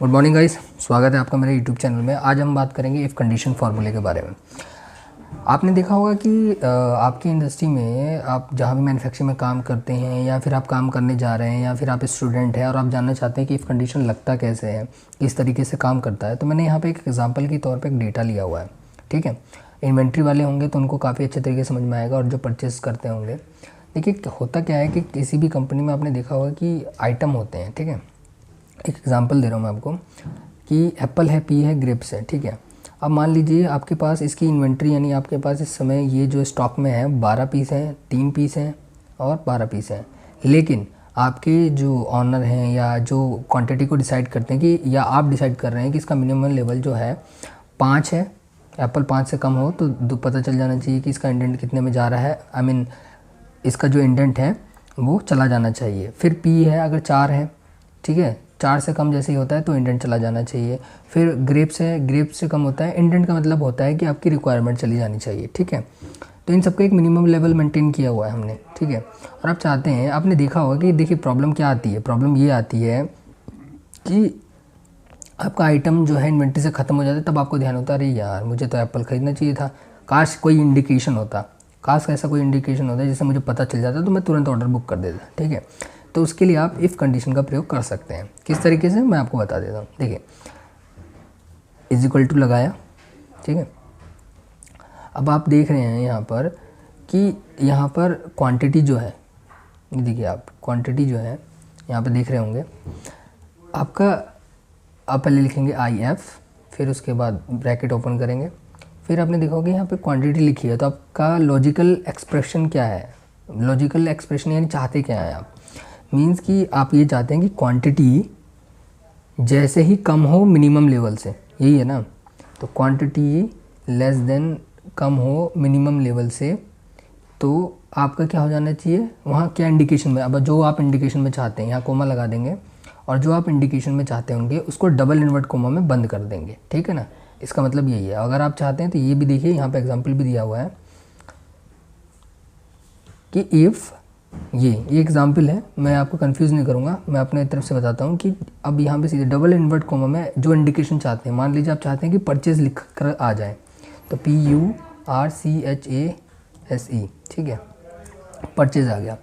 Good morning guys, स्वागत है आपका मेरे यूट्यूब चैनल में। आज हम बात करेंगे इफ़ कंडीशन फार्मूले के बारे में। आपने देखा होगा कि आपकी इंडस्ट्री में आप जहाँ भी मैन्युफैक्चरिंग में काम करते हैं या फिर आप काम करने जा रहे हैं या फिर आप स्टूडेंट हैं और आप जानना चाहते हैं कि इफ़ कंडीशन लगता कैसे है, किस तरीके से काम करता है, तो मैंने यहाँ पे एक एग्जांपल के तौर पे एक डेटा लिया हुआ है। ठीक है, इन्वेंट्री वाले होंगे तो उनको काफ़ी अच्छे तरीके से समझ में आएगा, और जो परचेस करते होंगे, देखिए होता क्या है कि किसी भी कंपनी में आपने देखा होगा कि आइटम होते हैं। ठीक है, एक एग्जांपल दे रहा हूँ मैं आपको कि एप्पल है, पी है, ग्रेप्स है। ठीक है, अब मान लीजिए आपके पास इसकी इन्वेंट्री यानी आपके पास इस समय ये जो स्टॉक में है 12 पीस हैं, 3 पीस हैं और 12 पीस हैं। लेकिन आपके जो ऑनर हैं या जो क्वांटिटी को डिसाइड करते हैं कि, या आप डिसाइड कर रहे हैं कि इसका मिनिमम लेवल जो है 5 है, एप्पल 5 से कम हो तो पता चल जाना चाहिए कि इसका इंडेंट कितने में जा रहा है। आई मीन इसका जो इंडेंट है वो चला जाना चाहिए। फिर पी है, अगर 4 है, ठीक है, 4 से कम जैसे ही होता है तो इंडेंट चला जाना चाहिए। फिर ग्रेप्स है, ग्रेप्स से कम होता है, इंडेंट का मतलब होता है कि आपकी रिक्वायरमेंट चली जानी चाहिए। ठीक है, तो इन सबका एक मिनिमम लेवल मेंटेन किया हुआ है हमने। ठीक है, और आप चाहते हैं, आपने देखा होगा कि देखिए प्रॉब्लम क्या आती है। प्रॉब्लम ये आती है कि आपका आइटम जो है इन्वेंट्री से ख़त्म हो जाता है, तब आपको ध्यान होता है अरे यार मुझे तो एप्पल ख़रीदना चाहिए था, काश कोई इंडिकेशन होता, काश ऐसा कोई इंडिकेशन होता जिससे मुझे पता चल जाता तो मैं तुरंत ऑर्डर बुक कर देता। ठीक है, तो उसके लिए आप इफ़ कंडीशन का प्रयोग कर सकते हैं। किस तरीके से, मैं आपको बता देता हूँ। देखिए, इज इक्वल टू लगाया। ठीक है, अब आप देख रहे हैं यहाँ पर कि यहाँ पर क्वांटिटी जो है, देखिए आप क्वांटिटी जो है यहाँ पर देख रहे होंगे आपका, आप पहले लिखेंगे आई एफ, फिर उसके बाद ब्रैकेट ओपन करेंगे, फिर आपने देखा होगा यहाँ पे क्वांटिटी लिखी है, तो आपका लॉजिकल एक्सप्रेशन क्या है। लॉजिकल एक्सप्रेशन यानी चाहते क्या है आप, मीन्स कि आप ये चाहते हैं कि क्वांटिटी जैसे ही कम हो मिनिमम लेवल से, यही है ना। तो क्वांटिटी लेस देन कम हो मिनिमम लेवल से, तो आपका क्या हो जाना चाहिए वहाँ, क्या इंडिकेशन में, अब जो आप इंडिकेशन में चाहते हैं यहाँ कोमा लगा देंगे, और जो आप इंडिकेशन में चाहते होंगे उसको डबल इन्वर्ट कोमा में बंद कर देंगे। ठीक है ना, इसका मतलब यही है। अगर आप चाहते हैं तो ये भी देखिए, यहाँ पे एग्जांपल भी दिया हुआ है कि इफ़, ये एग्जांपल है, मैं आपको कंफ्यूज नहीं करूँगा, मैं अपने तरफ से बताता हूँ कि अब यहाँ पे सीधे डबल इन्वर्ट कोमा में जो इंडिकेशन चाहते हैं, मान लीजिए आप चाहते हैं कि परचेज लिख कर आ जाए, तो PURCHASE। ठीक है, परचेज आ गया।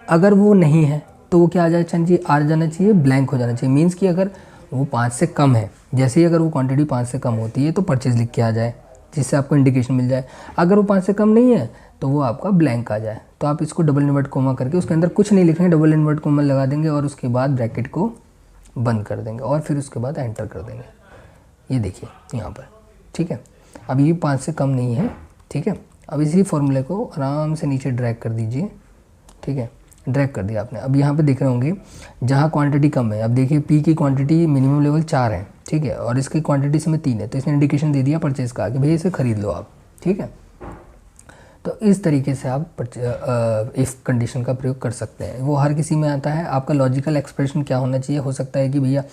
अगर वो नहीं है तो वो क्या आ जाना चाहिए ब्लैंक हो जाना चाहिए। मीन्स कि अगर वो 5 से कम है, जैसे ही अगर वो क्वांटिटी 5 से कम होती है तो परचेज लिख के आ जाए, जिससे आपको इंडिकेशन मिल जाए। अगर वो 5 से कम नहीं है तो वो आपका ब्लैंक आ जाए। तो आप इसको डबल इन्वर्ट कोमा करके उसके अंदर कुछ नहीं लिखेंगे, डबल इन्वर्ट कोमा लगा देंगे और उसके बाद ब्रैकेट को बंद कर देंगे और फिर उसके बाद एंटर कर देंगे। ये देखिए यहाँ पर। ठीक है, अब ये 5 से कम नहीं है। ठीक है, अब इसी फॉर्मूले को आराम से नीचे ड्रैग कर दीजिए। ठीक है, ड्रैग कर दिया आपने। अब यहाँ पे देख रहे होंगे जहाँ क्वांटिटी कम है, अब देखिए पी की क्वांटिटी मिनिमम लेवल 4 है। ठीक है, और इसकी क्वांटिटी इसमें 3 है, तो इसने इंडिकेशन दे दिया परचेज का कि भैया इसे खरीद लो आप। ठीक है, तो इस तरीके से आप इफ़ कंडीशन का प्रयोग कर सकते हैं। वो हर किसी में आता है। आपका लॉजिकल एक्सप्रेशन क्या होना चाहिए, हो सकता है कि भैया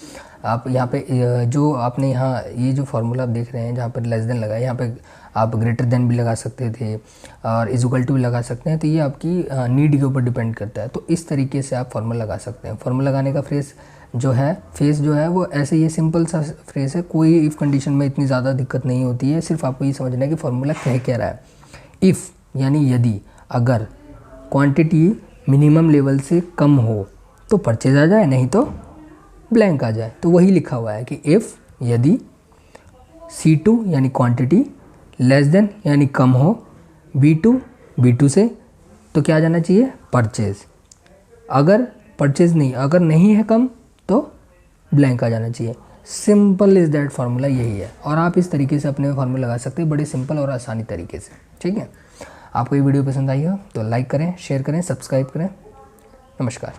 आप यहाँ पे जो आपने यहाँ ये जो फार्मूला आप देख रहे हैं जहाँ पर लेस देन लगा है, यहाँ पे आप ग्रेटर देन भी लगा सकते थे और इज इक्वल टू भी लगा सकते हैं। तो ये आपकी नीड के ऊपर डिपेंड करता है। तो इस तरीके से आप फार्मूला लगा सकते हैं। फार्मूला लगाने का फेस जो है वो ऐसे, ये सिंपल सा फ्रेज है। कोई इफ़ कंडीशन में इतनी ज़्यादा दिक्कत नहीं होती है, सिर्फ आपको ये समझना है कि फार्मूला कह रहा है। इफ़ यानी यदि, अगर क्वांटिटी मिनिमम लेवल से कम हो तो परचेज आ जाए, नहीं तो ब्लैंक आ जाए। तो वही लिखा हुआ है कि इफ़ यदि C2 यानी क्वांटिटी लेस देन यानी कम हो B2 से, तो क्या आ जाना चाहिए परचेज। अगर परचेज नहीं, अगर नहीं है कम तो ब्लैंक आ जाना चाहिए। सिंपल इज़ दैट फार्मूला, यही है। और आप इस तरीके से अपने फार्मूला लगा सकते हैं, बड़े सिंपल और आसानी तरीके से। ठीक है, आपको ये वीडियो पसंद आई हो तो लाइक करें, शेयर करें, सब्सक्राइब करें। नमस्कार।